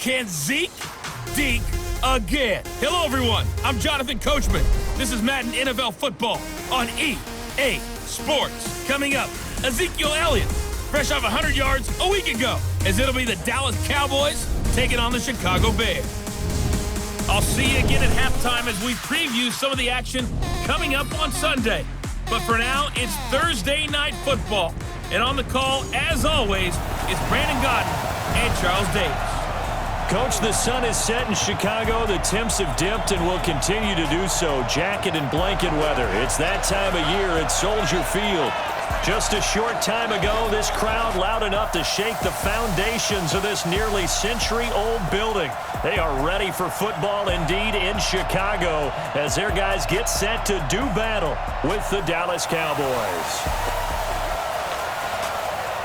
Can Zeke deke again? Hello, everyone. I'm Jonathan Coachman. This is Madden NFL football on EA Sports. Coming up, Ezekiel Elliott, fresh off 100 yards a week ago, as it'll be the Dallas Cowboys taking on the Chicago Bears. I'll see you again at halftime as we preview some of the action coming up on Sunday. But for now, it's Thursday Night Football. And on the call, as always, is Brandon Godden and Charles Davis. Coach, the sun is set in Chicago. The temps have dipped and will continue to do so. Jacket and blanket weather. It's that time of year at Soldier Field. Just a short time ago, this crowd loud enough to shake the foundations of this nearly century-old building. They are ready for football indeed in Chicago as their guys get set to do battle with the Dallas Cowboys.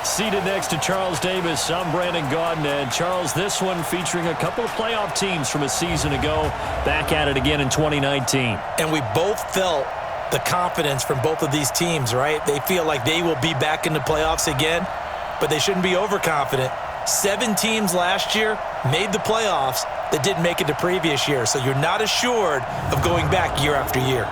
Seated next to Charles Davis, I'm Brandon Gaudin. And Charles, this one featuring a couple of playoff teams from a season ago, back at it again in 2019. And we both felt the confidence from both of these teams, right? They feel like they will be back in the playoffs again, but they shouldn't be overconfident. 7 teams last year made the playoffs that didn't make it the previous year, so you're not assured of going back year after year.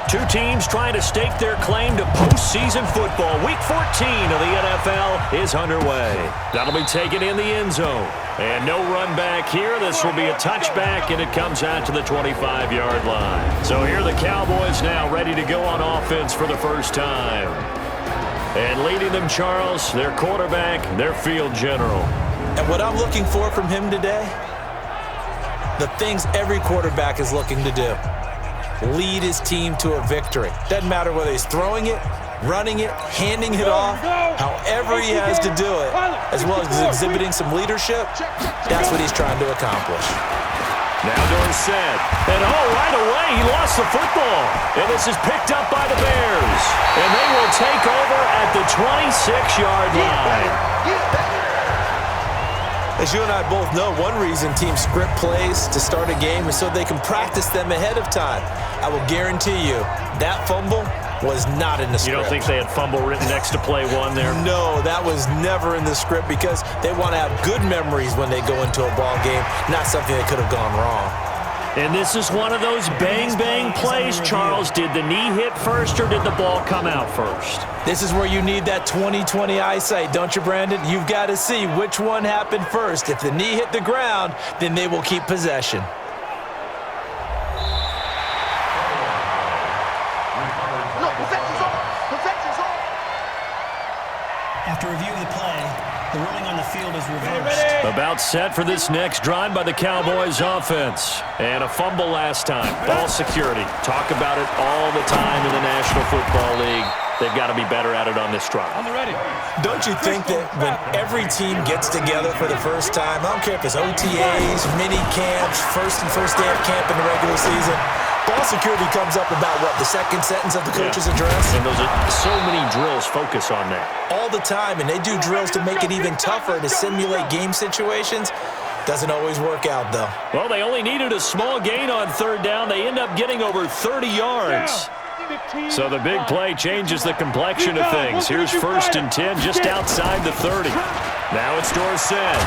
Two teams trying to stake their claim to postseason football. Week 14 of the NFL is underway. That'll be taken in the end zone. And no run back here. This will be a touchback, and it comes out to the 25-yard line. So here are the Cowboys now ready to go on offense for the first time. And leading them, Charles, their quarterback, their field general. And what I'm looking for from him today, the things every quarterback is looking to do. Lead his team to a victory. Doesn't matter whether he's throwing it, running it, handing it off, however he has to do it, as well as exhibiting some leadership, that's what he's trying to accomplish. Now Dorsett, and right away he lost the football. And this is picked up by the Bears. And they will take over at the 26-yard line. As you and I both know, one reason teams script plays to start a game is so they can practice them ahead of time. I will guarantee you that fumble was not in the script. You don't think they had fumble written next to play one there? No, that was never in the script because they want to have good memories when they go into a ball game, not something that could have gone wrong. And this is one of those bang-bang plays, Charles. Did the knee hit first or did the ball come out first? This is where you need that 20/20 eyesight, don't you, Brandon? You've got to see which one happened first. If the knee hit the ground, then they will keep possession. After reviewing the play, the ruling on the field is reversed. About set for this next drive by the Cowboys offense. And a fumble last time. Ball security. Talk about it all the time in the National Football League. They've got to be better at it on this drive. Don't you think that when every team gets together for the first time, I don't care if it's OTAs, mini camps, first day of camp in the regular season, ball security comes up about, what, the second sentence of the coach's address? And those are so many drills focus on that. All the time, and they do drills to make it even tougher to simulate game situations. Doesn't always work out, though. Well, they only needed a small gain on third down. They end up getting over 30 yards. So the big play changes the complexion of things. Here's 1st and 10 just outside the 30. Now it's Dorsett.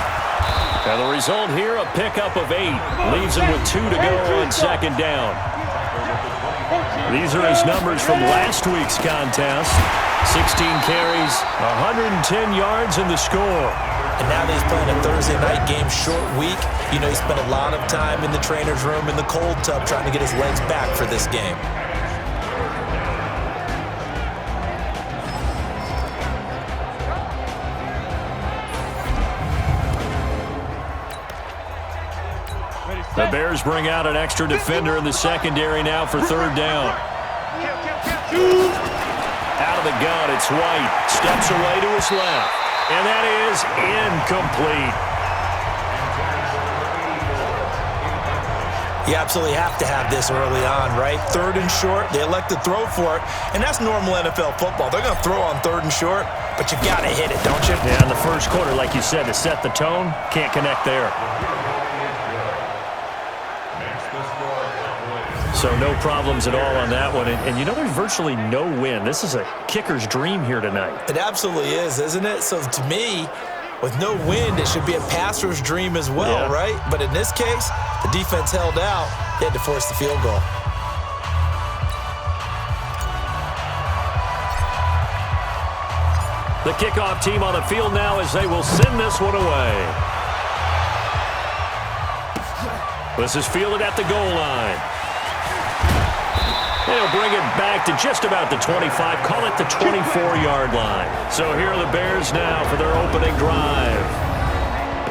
And the result here, a pickup of 8. Leaves him with 2 to go on second down. These are his numbers from last week's contest. 16 carries, 110 yards in the score. And now that he's playing a Thursday night game, short week, you know he spent a lot of time in the trainer's room in the cold tub trying to get his legs back for this game. The Bears bring out an extra defender in the secondary now for third down. Out of the gun, it's White. Steps away to his left. And that is incomplete. You absolutely have to have this early on, right? 3rd and short, they elect to throw for it, and that's normal NFL football. They're going to throw on 3rd and short, but you got to hit it, don't you? Yeah, in the first quarter, like you said, to set the tone, can't connect there. So no problems at all on that one. And you know, there's virtually no win. This is a kicker's dream here tonight. It absolutely is, isn't it? So to me, with no wind, it should be a passer's dream as well, right? But in this case, the defense held out. They had to force the field goal. The kickoff team on the field now as they will send this one away. This is fielded at the goal line. They'll bring it back to just about the 25, call it the 24-yard line. So here are the Bears now for their opening drive.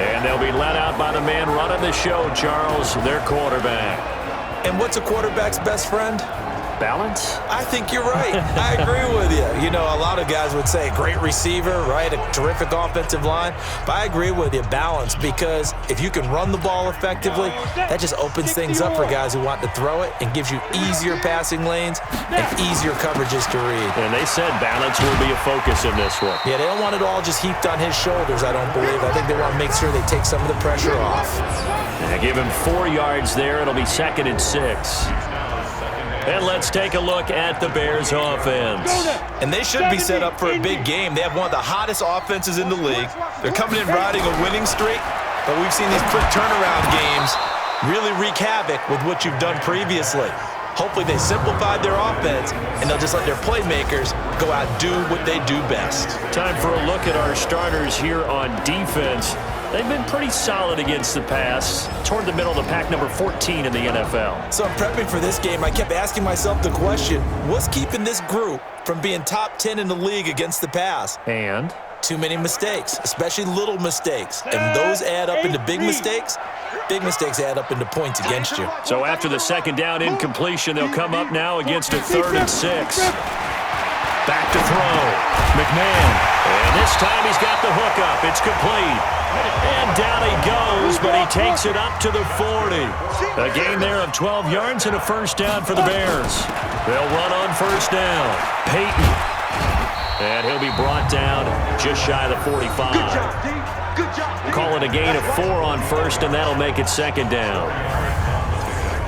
And they'll be let out by the man running the show, Charles, their quarterback. And what's a quarterback's best friend? Balance? I think you're right. I agree with you. You know, a lot of guys would say great receiver, right? A terrific offensive line. But I agree with you, balance, because if you can run the ball effectively, that just opens things up for guys who want to throw it and gives you easier passing lanes and easier coverages to read. And they said balance will be a focus in this one. Yeah, they don't want it all just heaped on his shoulders, I don't believe. I think they want to make sure they take some of the pressure off. And give him 4 yards there. It'll be 2nd and 6. And let's take a look at the Bears offense. And they should be set up for a big game. They have one of the hottest offenses in the league. They're coming in riding a winning streak, but we've seen these quick turnaround games really wreak havoc with what you've done previously. Hopefully they simplified their offense, and they'll just let their playmakers go out and do what they do best. Time for a look at our starters here on defense. They've been pretty solid against the pass, toward the middle of the pack, number 14 in the NFL. So I'm prepping for this game. I kept asking myself the question, what's keeping this group from being top 10 in the league against the pass? And? Too many mistakes, especially little mistakes. And those add up into big mistakes. Big mistakes add up into points against you. So after the 2nd down incompletion, they'll come up now against a 3rd and 6. Back to throw. McMahon. And this time he's got the hook up. It's complete. And down he goes, but he takes it up to the 40. A gain there of 12 yards and a 1st down for the Bears. They'll run on 1st down. Peyton. And he'll be brought down just shy of the 45. Call it a gain of 4 on 1st, and that'll make it 2nd down.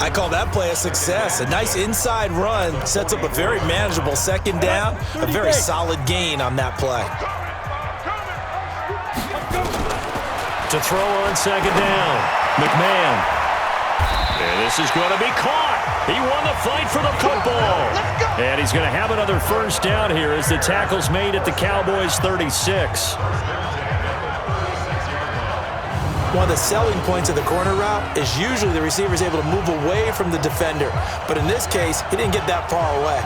I call that play a success. A nice inside run sets up a very manageable 2nd down. A very solid gain on that play. To throw on 2nd down, McMahon. And this is going to be caught. He won the fight for the football. And he's going to have another 1st down here as the tackle's made at the Cowboys 36. One of the selling points of the corner route is usually the receiver is able to move away from the defender. But in this case, he didn't get that far away.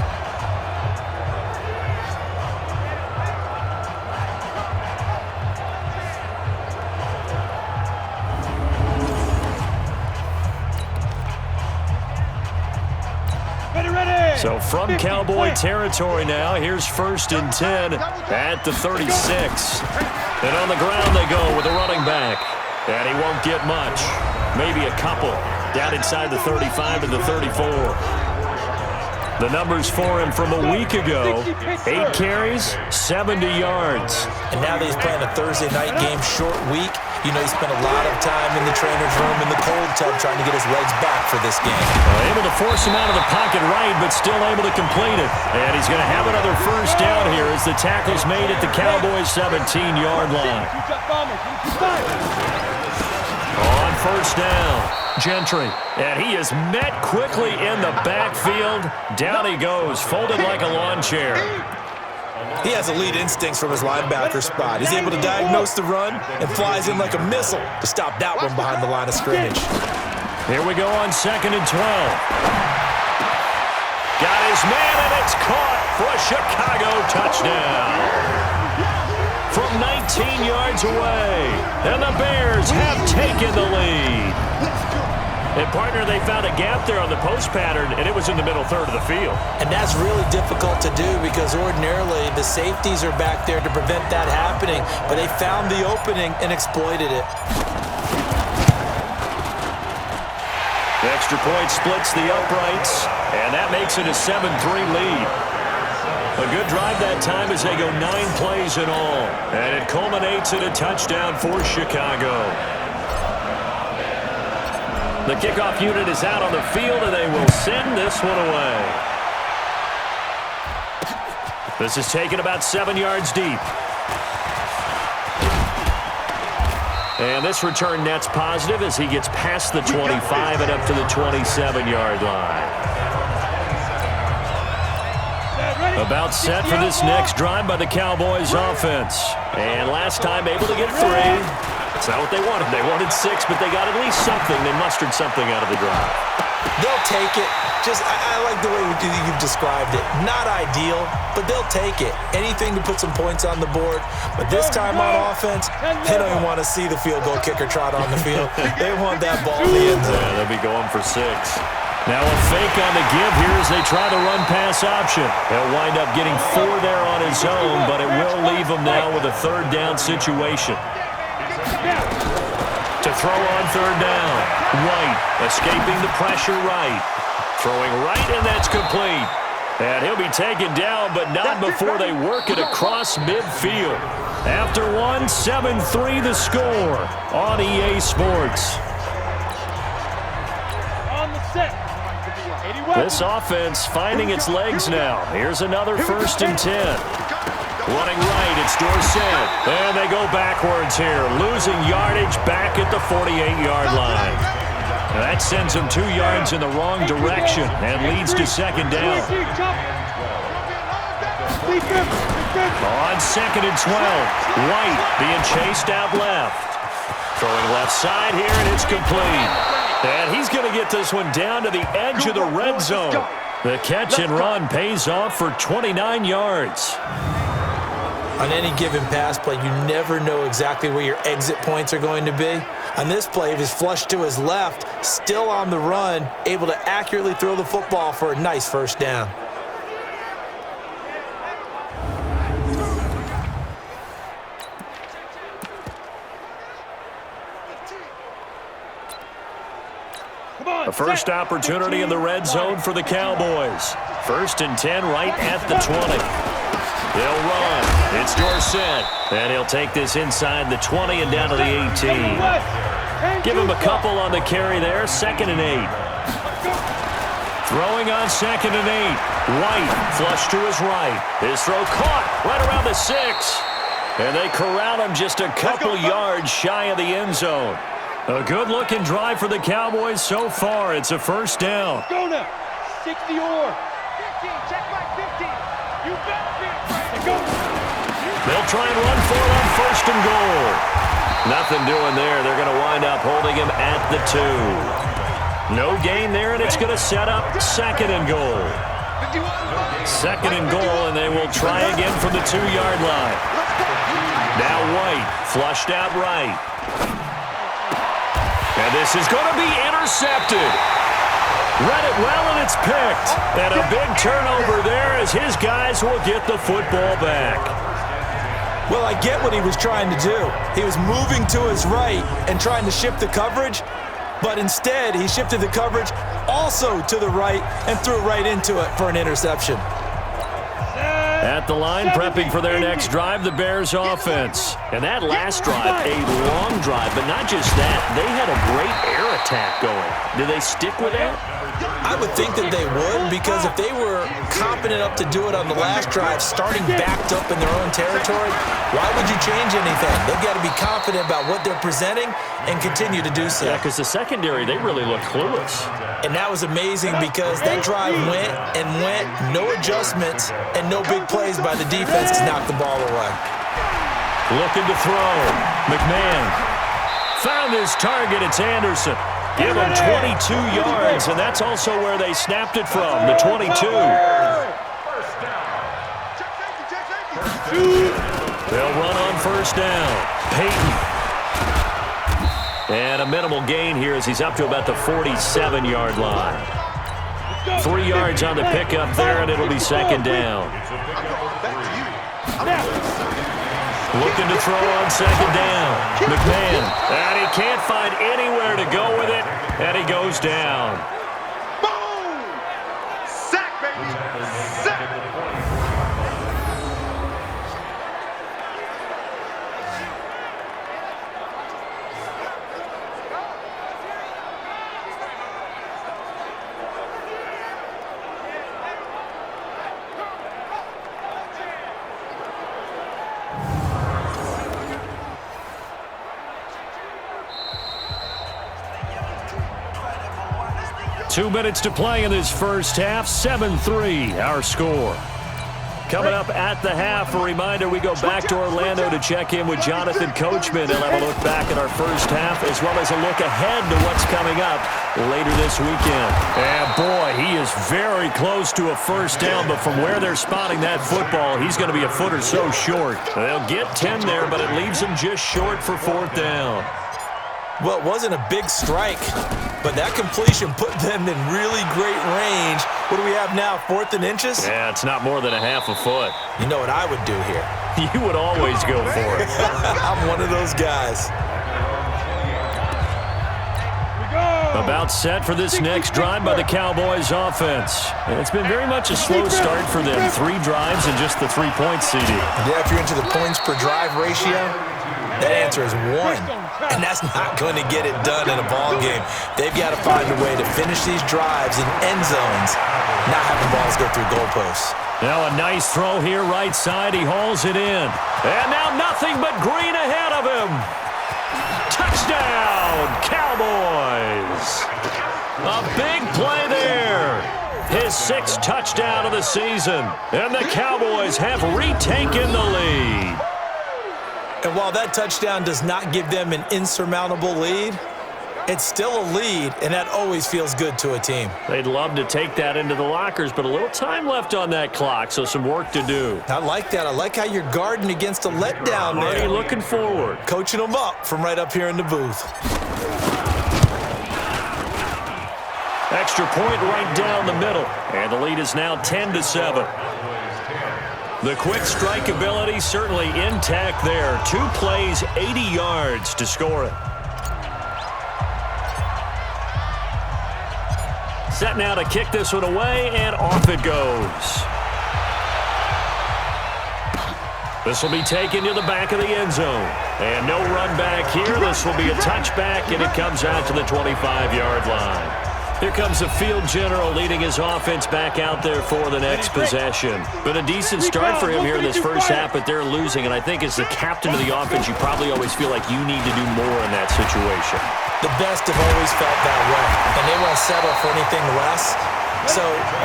So from Cowboy territory now, here's 1st and 10 at the 36. And on the ground they go with a running back. And he won't get much. Maybe a couple down inside the 35 and the 34. The numbers for him from a week ago, 8 carries, 70 yards. And now that he's playing a Thursday night game, short week, you know he spent a lot of time in the trainer's room in the cold tub trying to get his legs back for this game. Able to force him out of the pocket right, but still able to complete it. And he's going to have another 1st down here as the tackle's made at the Cowboys' 17-yard line. On 1st down, Gentry. And he is met quickly in the backfield. Down he goes, folded like a lawn chair. He has elite instincts from his linebacker spot. He's able to diagnose the run and flies in like a missile to stop that one behind the line of scrimmage. Here we go on 2nd and 12. Got his man, and it's caught for a Chicago touchdown. From 19 yards away, and the Bears have taken the lead. And, partner, they found a gap there on the post pattern, and it was in the middle 3rd of the field. And that's really difficult to do because ordinarily the safeties are back there to prevent that happening, but they found the opening and exploited it. Extra point splits the uprights, and that makes it a 7-3 lead. A good drive that time as they go 9 plays in all, and it culminates in a touchdown for Chicago. The kickoff unit is out on the field, and they will send this one away. This is taken about 7 yards deep. And this return net's positive as he gets past the 25 and up to the 27-yard line. About set for this next drive by the Cowboys offense. And last time able to get 3. It's not what they wanted. They wanted 6, but they got at least something. They mustered something out of the drive. They'll take it. I like the way you've described it. Not ideal, but they'll take it. Anything to put some points on the board. But this time on offense, they don't even want to see the field goal kicker trot on the field. They want that ball in the end zone. Yeah, they'll be going for 6. Now a fake on the give here as they try the run-pass option. He'll wind up getting 4 there on his own, but it will leave him now with a 3rd down situation. To throw on 3rd down. White escaping the pressure right. Throwing right, and that's complete. And he'll be taken down, but not before they work it across midfield. After 1, 7-3 the score on EA Sports. On the set. This offense finding its legs now. Here's another 1st and 10. Running right, it's Dorsett. And they go backwards here, losing yardage back at the 48-yard line. That sends them 2 yards in the wrong direction and leads to 2nd down. On 2nd and 12, White being chased out left. Throwing left side here, and it's complete. And he's going to get this one down to the edge of the red zone. The catch and run pays off for 29 yards. On any given pass play, you never know exactly where your exit points are going to be. On this play, it was flushed to his left, still on the run, able to accurately throw the football for a nice 1st down. A first opportunity in the red zone for the Cowboys. 1st and 10 right at the 20. They'll run. It's Dorsett. And he'll take this inside the 20 and down to the 18. Give him a couple on the carry there. 2nd and 8. Throwing on 2nd and 8. White flush to his right. His throw caught right around the 6. And they corral him just a couple yards shy of the end zone. A good-looking drive for the Cowboys so far. It's a 1st down. Go now. 60 or 15. Check back 15. You better be afraid to go. They'll try and run for it on 1st and goal. Nothing doing there. They're going to wind up holding him at the 2. No gain there, and it's going to set up 2nd and goal. 2nd and goal, and they will try again from the 2-yard line. Now White flushed out right. And this is going to be intercepted. Read it well, and it's picked. And a big turnover there as his guys will get the football back. Well, I get what he was trying to do. He was moving to his right and trying to shift the coverage, but instead he shifted the coverage also to the right and threw it right into it for an interception. At the line, prepping for their next drive, the Bears offense. And that last drive, a long drive, but not just that. They had a great air attack going. Do they stick with that? I would think that they would, because if they were confident enough to do it on the last drive, starting backed up in their own territory, why would you change anything? They've got to be confident about what they're presenting and continue to do so. Yeah, because the secondary, they really look clueless. And that was amazing because that drive went and went, no adjustments, and no big plays by the defense to knock the ball away. Looking to throw. McMahon found his target. It's Anderson. Give him 22 yards, and that's also where they snapped it from, the 22. They'll run on 1st down. Peyton. And a minimal gain here as he's up to about the 47-yard line. 3 yards on the pickup there, and it'll be 2nd down. Looking to throw on second down. McMahon. And he can't find anywhere to go with it. And he goes down. Boom! Sack, baby! Sack! 2 minutes to play in this first half. 7-3, our score. Coming up at the half, a reminder, we go back to Orlando to check in with Jonathan Coachman. He'll have a look back at our first half as well as a look ahead to what's coming up later this weekend. And boy, he is very close to a first down, but from where they're spotting that football, he's going to be a foot or so short. They'll get 10 there, but it leaves him just short for fourth down. Well, it wasn't a big strike, but that completion put them in really great range. What do we have now, 4th and inches? Yeah, it's not more than a half a foot. You know what I would do here? You would always go for it. I'm one of those guys. About set for this next drive by the Cowboys offense. And it's been very much a slow start for them. 3 drives and just the 3 points, CD. Yeah, if you're into the points per drive ratio, that answer is 1. And that's not going to get it done in a ball game. They've got to find a way to finish these drives in end zones, not having balls go through goalposts. Now a nice throw here right side. He hauls it in. And now nothing but green ahead of him. Touchdown, Cowboys. A big play there. His 6th touchdown of the season. And the Cowboys have retaken the lead. And while that touchdown does not give them an insurmountable lead, it's still a lead, and that always feels good to a team. They'd love to take that into the lockers, but a little time left on that clock, so some work to do. I like that. I like how you're guarding against a letdown there. Already looking forward. Coaching them up from right up here in the booth. Extra point right down the middle, and the lead is now 10-7. The quick strike ability certainly intact there. 2 plays, 80 yards to score it. Set now to kick this one away, and off it goes. This will be taken to the back of the end zone. And no run back here. This will be a touchback, and it comes out to the 25-yard line. Here comes the field general leading his offense back out there for the next possession. Been a decent start for him here in this first half, but they're losing. And I think as the captain of the offense, you probably always feel like you need to do more in that situation. The best have always felt that way, and they won't settle for anything less. So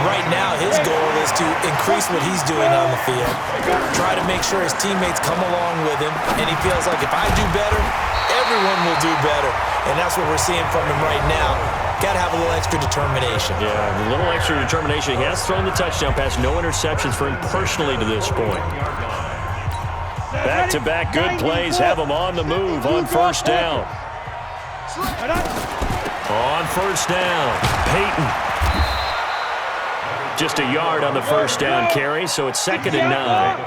right now his goal is to increase what he's doing on the field, try to make sure his teammates come along with him, and he feels like if I do better, everyone will do better. And that's what we're seeing from him right now. Got to have a little extra determination. Yeah, a little extra determination. He has thrown the touchdown pass. No interceptions for him personally to this point. Back-to-back good plays have him on the move on first down. On first down, Peyton. Just a yard on the first down carry, so it's 2nd and 9.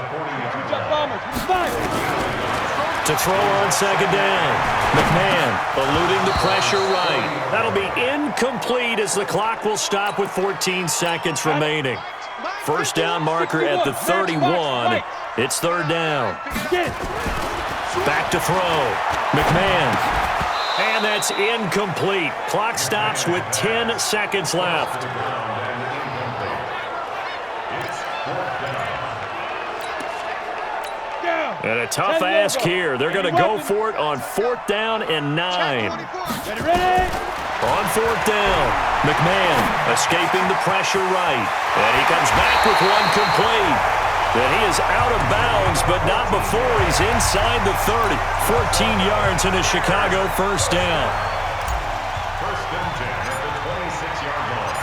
To throw on second down. McMahon eluding the pressure right. That'll be incomplete as the clock will stop with 14 seconds remaining. First down marker at the 31. It's 3rd down. Back to throw. McMahon. And that's incomplete. Clock stops with 10 seconds left. And a tough ask here. They're going to go for it on 4th down and 9. On 4th down, McMahon escaping the pressure right. And he comes back with one complete. And he is out of bounds, but not before he's inside the 30. 14 yards in a Chicago first down. First and 10 at the 26-yard line.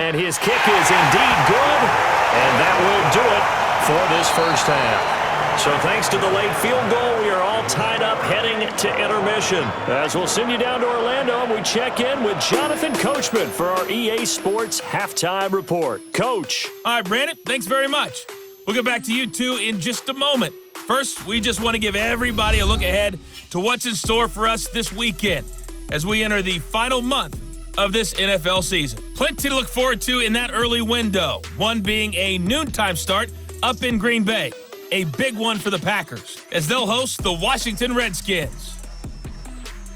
And his kick is indeed good. And that will do it for this first half. So thanks to the late field goal, we are all tied up heading to intermission. As we'll send you down to Orlando, and we check in with Jonathan Coachman for our EA Sports Halftime Report. Coach. All right, Brandon, thanks very much. We'll get back to you two in just a moment. First, we just want to give everybody a look ahead to what's in store for us this weekend as we enter the final month of this NFL season. Plenty to look forward to in that early window, one being a noontime start up in Green Bay. A big one for the Packers as they'll host the Washington Redskins.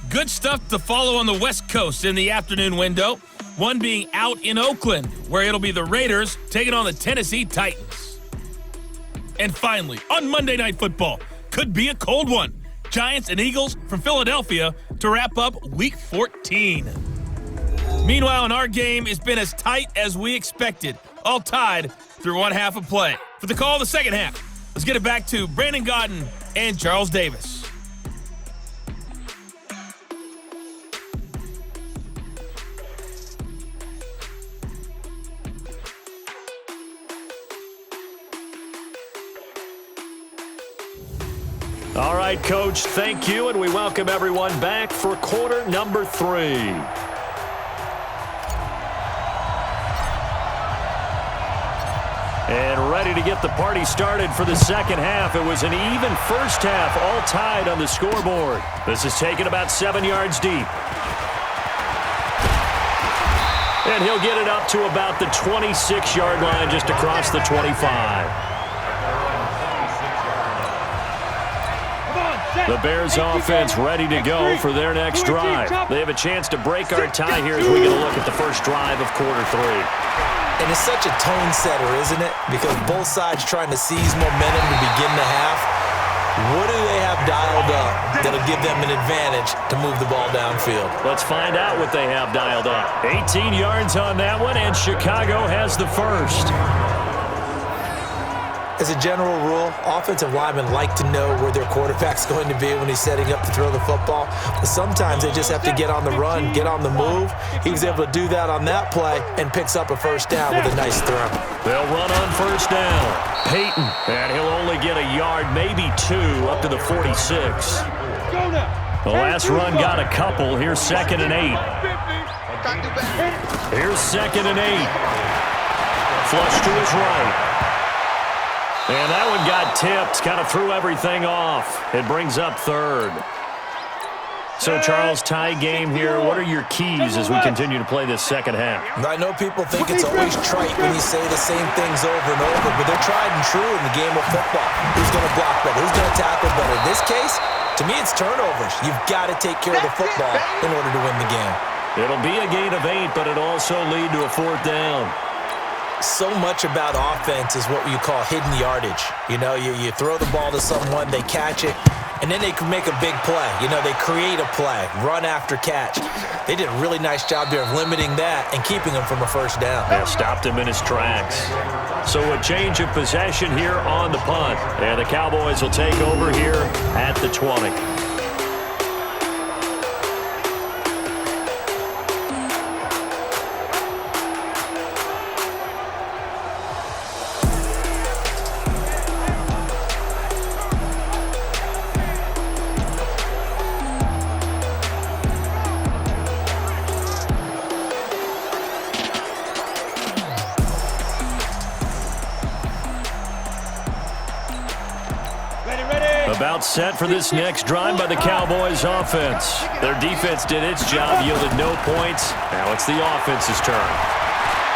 Good stuff to follow on the West Coast in the afternoon window, one being out in Oakland, where it'll be the Raiders taking on the Tennessee Titans. And finally, on Monday Night Football, could be a cold one. Giants and Eagles from Philadelphia to wrap up Week 14. Meanwhile, in our game, it's been as tight as we expected, all tied through one half of play. For the call of the second half, let's get it back to Brandon Godden and Charles Davis. All right, Coach, thank you, and we welcome everyone back for quarter number 3. And ready to get the party started for the second half. It was an even first half, all tied on the scoreboard. This is taken about 7 yards deep. And he'll get it up to about the 26-yard line, just across the 25. The Bears offense ready to go for their next drive. They have a chance to break our tie here as we get a look at the first drive of quarter 3. And it's such a tone setter, isn't it? Because both sides trying to seize momentum to begin the half. What do they have dialed up that'll give them an advantage to move the ball downfield? Let's find out what they have dialed up. 18 yards on that one, and Chicago has the first. As a general rule, offensive linemen like to know where their quarterback's going to be when he's setting up to throw the football. But sometimes they just have to get on the run, get on the move. He was able to do that on that play and picks up a first down with a nice throw. They'll run on first down. Peyton, and he'll only get a yard, maybe 2, up to the 46. The last run got a couple. Here's 2nd and 8. Here's 2nd and 8. Flush to his right. And that one got tipped, kind of threw everything off. It brings up 3rd. So, Charles, tie game here. What are your keys as we continue to play this second half? I know people think it's always trite when you say the same things over and over, but they're tried and true in the game of football. Who's going to block better? Who's going to tackle better? In this case, to me, it's turnovers. You've got to take care of the football in order to win the game. It'll be a gain of 8, but it'll also lead to a 4th down. So much about offense is what you call hidden yardage. You know, you throw the ball to someone, they catch it, and then they can make a big play. You know, they create a play, run after catch. They did a really nice job there of limiting that and keeping him from a first down. Yeah, stopped him in his tracks. So a change of possession here on the punt. And the Cowboys will take over here at the 20. About set for this next drive by the Cowboys offense. Their defense did its job, yielded no points. Now it's the offense's turn.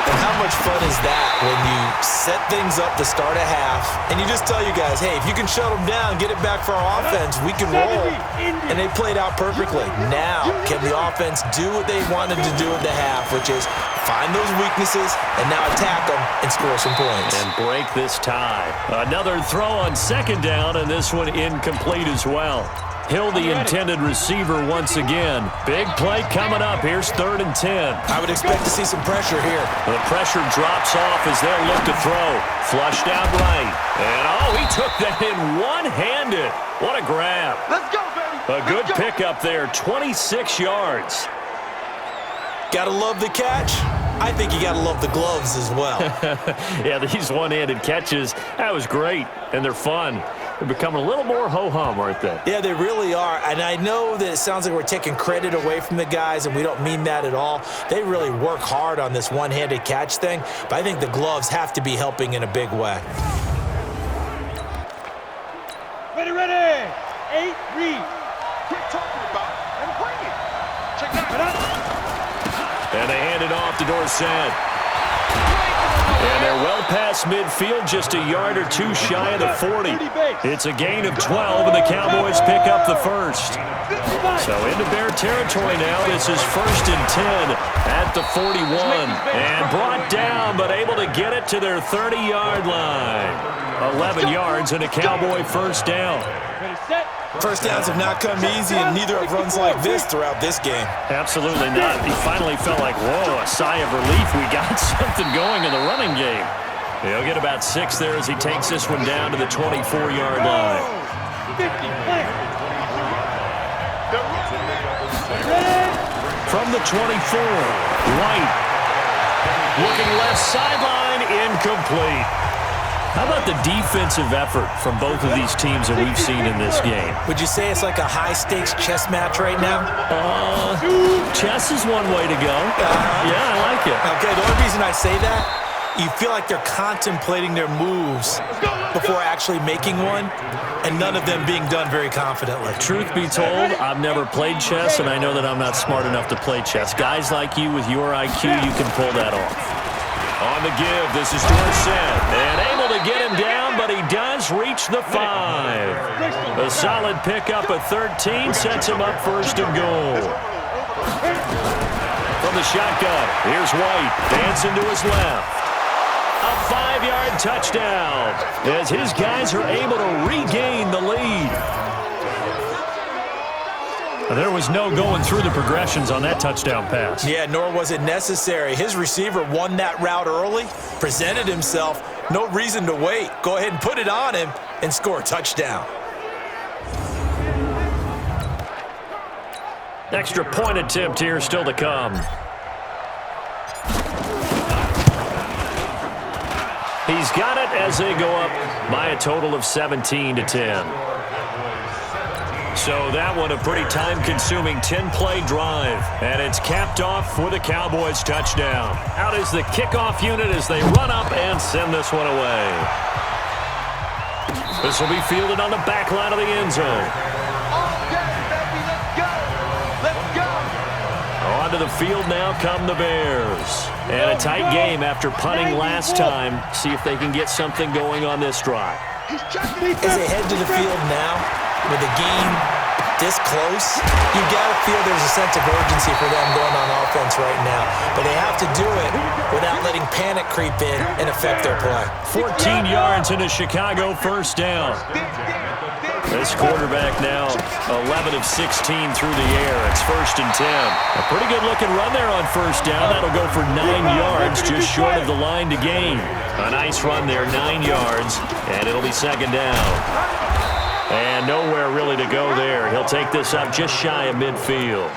And how much fun is that when you set things up to start a half and you just tell you guys, hey, if you can shut them down, get it back for our offense, we can roll. And they played out perfectly. Now, can the offense do what they wanted to do at the half, which is find those weaknesses and now attack them and score some points. And break this tie. Another throw on 2nd down, and this one incomplete as well. Hill, the intended receiver once again. Big play coming up. Here's 3rd and 10. I would expect to see some pressure here. The pressure drops off as they'll look to throw. Flushed out right. And, he took that in one-handed. What a grab. Let's go, baby. A good pickup there, 26 yards. Gotta love the catch. I think you gotta love the gloves as well. Yeah, these one-handed catches, that was great, and they're fun. They're becoming a little more ho-hum, aren't they? Yeah, they really are. And I know that it sounds like we're taking credit away from the guys, and we don't mean that at all. They really work hard on this one-handed catch thing, but I think the gloves have to be helping in a big way. Ready. 8, read. Quit talking about it and bring it. Check that out. And they hand it off to Dorsett. And they're well past midfield, just a yard or two shy of the 40. It's a gain of 12, and the Cowboys pick up the first. So into Bear territory now. This is 1st and 10 at the 41. And brought down, but able to get it to their 30-yard line. 11 yards and a Cowboy first down. First downs have not come easy, and neither have runs like this throughout this game. Absolutely not. He finally felt like, whoa, a sigh of relief. We got something going in the running game. He'll get about 6 there as he takes this one down to the 24-yard line. From the 24, White. Looking left sideline, incomplete. How about the defensive effort from both of these teams that we've seen in this game? Would you say it's like a high-stakes chess match right now? Chess is one way to go. Yeah, I like it. Okay, the only reason I say that, you feel like they're contemplating their moves before actually making one, and none of them being done very confidently. Truth be told, I've never played chess, and I know that I'm not smart enough to play chess. Guys like you with your IQ, you can pull that off. On the give, this is Dorsett. And able to get him down, but he does reach the 5. A solid pickup of 13 sets him up 1st and goal. From the shotgun, here's White. Dancing to his left. A 5-yard touchdown as his guys are able to regain the lead. There was no going through the progressions on that touchdown pass. Yeah, nor was it necessary. His receiver won that route early, presented himself. No reason to wait. Go ahead and put it on him and score a touchdown. Extra point attempt here still to come. He's got it as they go up by a total of 17-10. So that one a pretty time-consuming 10-play drive. And it's capped off for the Cowboys touchdown. Out is the kickoff unit as they run up and send this one away. This will be fielded on the back line of the end zone. Onto the field now come the Bears. And a tight game after punting last time. See if they can get something going on this drive. As they head to the field now, with the game this close, you got to feel there's a sense of urgency for them going on offense right now. But they have to do it without letting panic creep in and affect their play. 14 yards into Chicago, first down. This quarterback now 11 of 16 through the air. It's 1st and 10. A pretty good looking run there on first down. That'll go for 9 yards, just short of the line to gain. A nice run there, 9 yards, and it'll be 2nd down. And nowhere really to go there. He'll take this up just shy of midfield.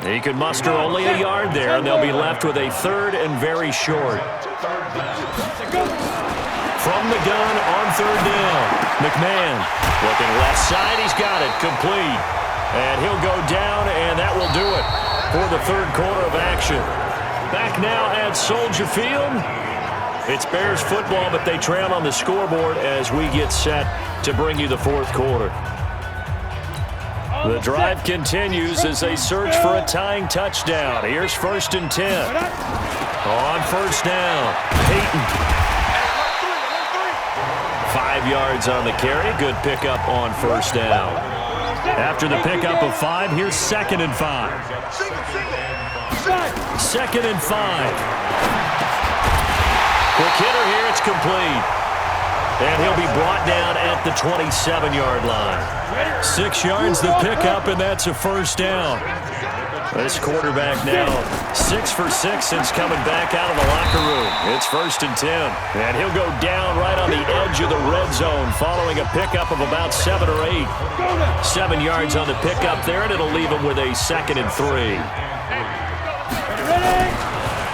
He could muster only a yard there, and they'll be left with a 3rd and very short. From the gun on 3rd down, McMahon looking left side. He's got it, complete. And he'll go down, and that will do it for the 3rd quarter of action. Back now at Soldier Field. It's Bears football, but they trail on the scoreboard as we get set to bring you the 4th quarter. The drive continues as they search for a tying touchdown. Here's 1st and 10. On first down, Peyton. 5 yards on the carry. Good pickup on first down. After the pickup of 5, here's 2nd and 5. 2nd and 5. Quick hitter here, it's complete. And he'll be brought down at the 27-yard line. 6 yards the pickup, and that's a first down. This quarterback now 6 for 6 since coming back out of the locker room. It's 1st and 10. And he'll go down right on the edge of the red zone following a pickup of about 7 or 8. 7 yards on the pickup there, and it'll leave him with a 2nd and 3.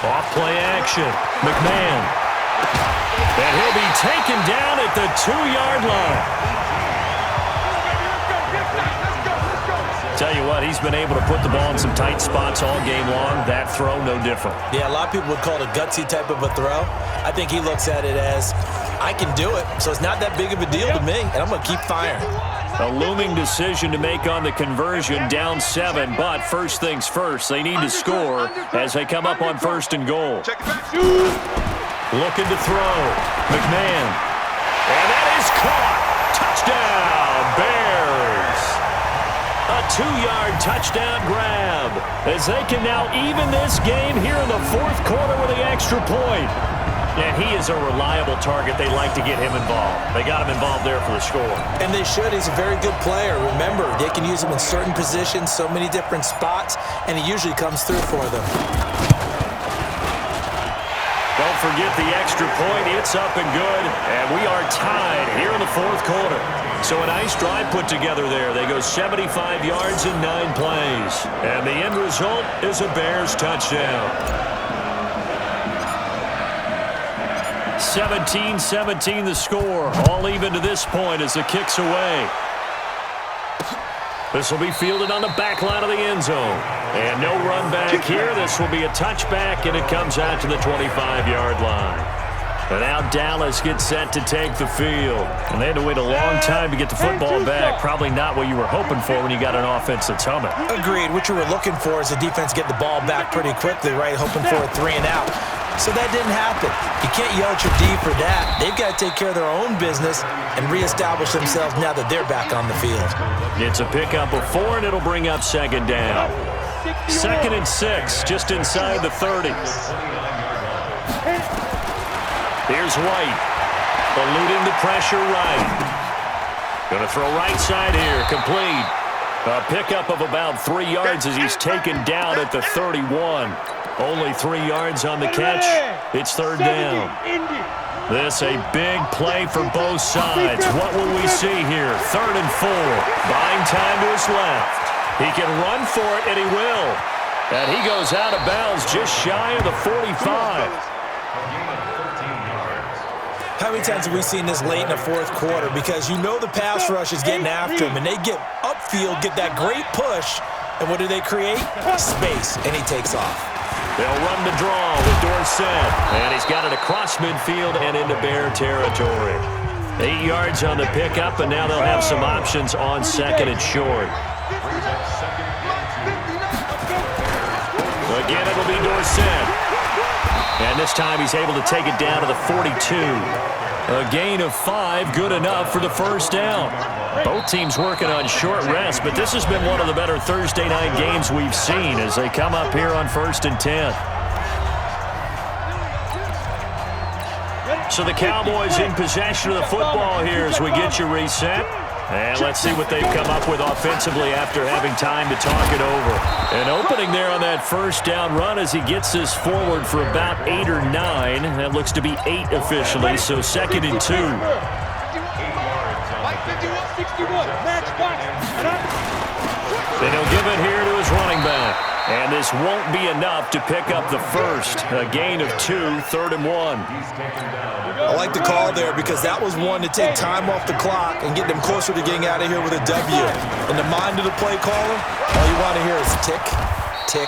Off play action. McMahon. And he'll be taken down at the 2-yard line. Tell you what, he's been able to put the ball in some tight spots all game long. That throw, no different. Yeah, a lot of people would call it a gutsy type of a throw. I think he looks at it as, I can do it, so it's not that big of a deal to me, and I'm going to keep firing. A looming decision to make on the conversion, down 7, but first things first, they need to score as they come up on 1st and goal. Looking to throw. McMahon. And that is caught. Touchdown, Bears. A 2-yard touchdown grab as they can now even this game here in the 4th quarter with the extra point. And he is a reliable target. They like to get him involved. They got him involved there for the score. And they should. He's a very good player. Remember, they can use him in certain positions, so many different spots, and he usually comes through for them. Don't forget the extra point. It's up and good, and we are tied here in the 4th quarter. So a nice drive put together there. They go 75 yards in 9 plays, and the end result is a Bears touchdown. 17-17 the score. All even to this point as the kick's away. This will be fielded on the back line of the end zone. And no run back here. This will be a touchback, and it comes out to the 25-yard line. And now Dallas gets set to take the field. And they had to wait a long time to get the football back. Probably not what you were hoping for when you got an offense that's humming. Agreed. What you were looking for is the defense get the ball back pretty quickly, right? Hoping for a 3 and out. So that didn't happen. You can't yell at your D for that. They've got to take care of their own business and reestablish themselves now that they're back on the field. It's a pickup of 4, and it'll bring up 2nd down. 2nd and 6, just inside the 30. Here's White, eluding the pressure right. Going to throw right side here, complete. A pickup of about 3 yards as he's taken down at the 31. Only 3 yards on the catch. It's 3rd down. This a big play for both sides. What will we see here? 3rd and 4. Buying time to his left. He can run for it, and he will. And he goes out of bounds just shy of the 45. How many times have we seen this late in the 4th quarter? Because you know the pass rush is getting after him, and they get upfield, get that great push, and what do they create? Space, and he takes off. They'll run the draw with Dorsett, and he's got it across midfield and into Bear territory. 8 yards on the pickup, and now they'll have some options on 2nd and short. Again, it'll be Dorsett. And this time he's able to take it down to the 42. A gain of 5, good enough for the 1st down. Both teams working on short rest, but this has been one of the better Thursday night games we've seen as they come up here on 1st and 10. So the Cowboys in possession of the football here as we get you reset. And let's see what they've come up with offensively after having time to talk it over. An opening there on that 1st down run as he gets this forward for about 8 or 9. That looks to be 8 officially, so 2nd and 2. And he'll give it here to his running back. And this won't be enough to pick up the 1st. A gain of 2, 3rd and 1. I like the call there because that was one to take time off the clock and get them closer to getting out of here with a W. In the mind of the play caller, all you want to hear is tick, tick,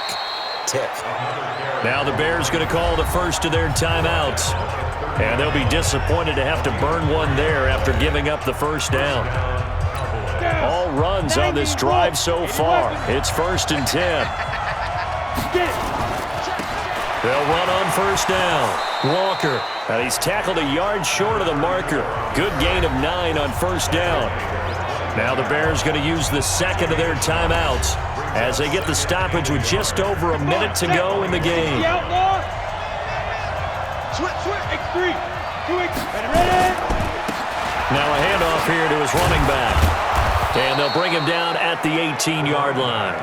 tick. Now the Bears going to call the first of their timeouts. And they'll be disappointed to have to burn one there after giving up the 1st down. All runs on this drive so far. It's 1st and 10. They'll run on 1st down. Walker, and he's tackled a yard short of the marker. Good gain of 9 on 1st down. Now the Bears going to use the 2nd of their timeouts as they get the stoppage with just over a minute to go in the game. Now a handoff here to his running back. And they'll bring him down at the 18-yard line.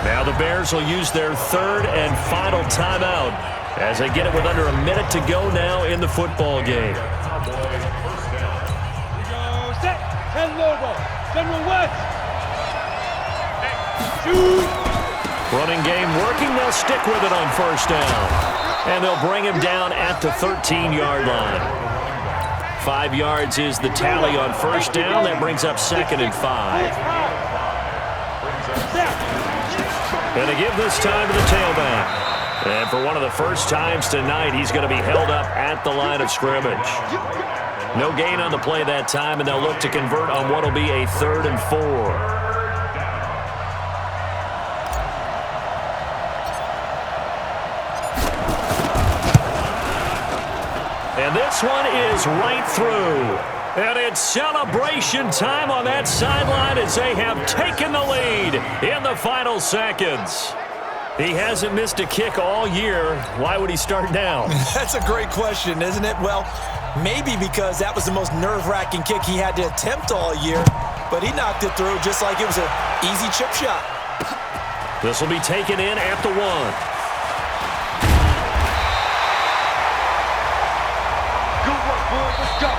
Now the Bears will use their 3rd and final timeout as they get it with under a minute to go now in the football game. Running game working. They'll stick with it on 1st down. And they'll bring him down at the 13-yard line. 5 yards is the tally on 1st down. That brings up 2nd and 5. And they give this time to the tailback. And for one of the first times tonight, he's going to be held up at the line of scrimmage. No gain on the play that time, and they'll look to convert on what will be a 3rd and 4. And this one is right through. And it's celebration time on that sideline as they have taken the lead in the final seconds. He hasn't missed a kick all year. Why would he start now? That's a great question, isn't it? Well, maybe because that was the most nerve-wracking kick he had to attempt all year, but he knocked it through just like it was an easy chip shot. This will be taken in at the 1. Good work, boys. Let's go.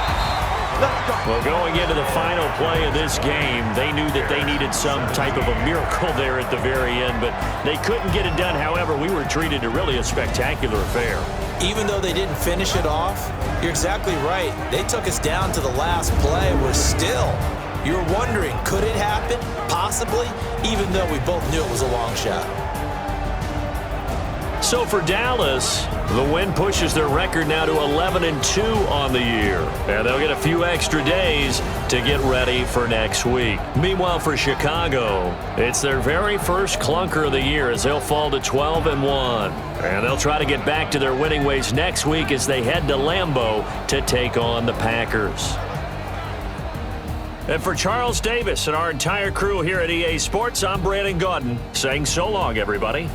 Let's go. Well, going into the final play of this game, they knew that they needed some type of a miracle there at the very end, but they couldn't get it done. However, we were treated to really a spectacular affair. Even though they didn't finish it off, you're exactly right. They took us down to the last play. You're wondering, could it happen? Possibly, even though we both knew it was a long shot. So for Dallas, the win pushes their record now to 11-2 on the year. And they'll get a few extra days to get ready for next week. Meanwhile, for Chicago, it's their very first clunker of the year as they'll fall to 12-1. And they'll try to get back to their winning ways next week as they head to Lambeau to take on the Packers. And for Charles Davis and our entire crew here at EA Sports, I'm Brandon Gaudin saying so long, everybody.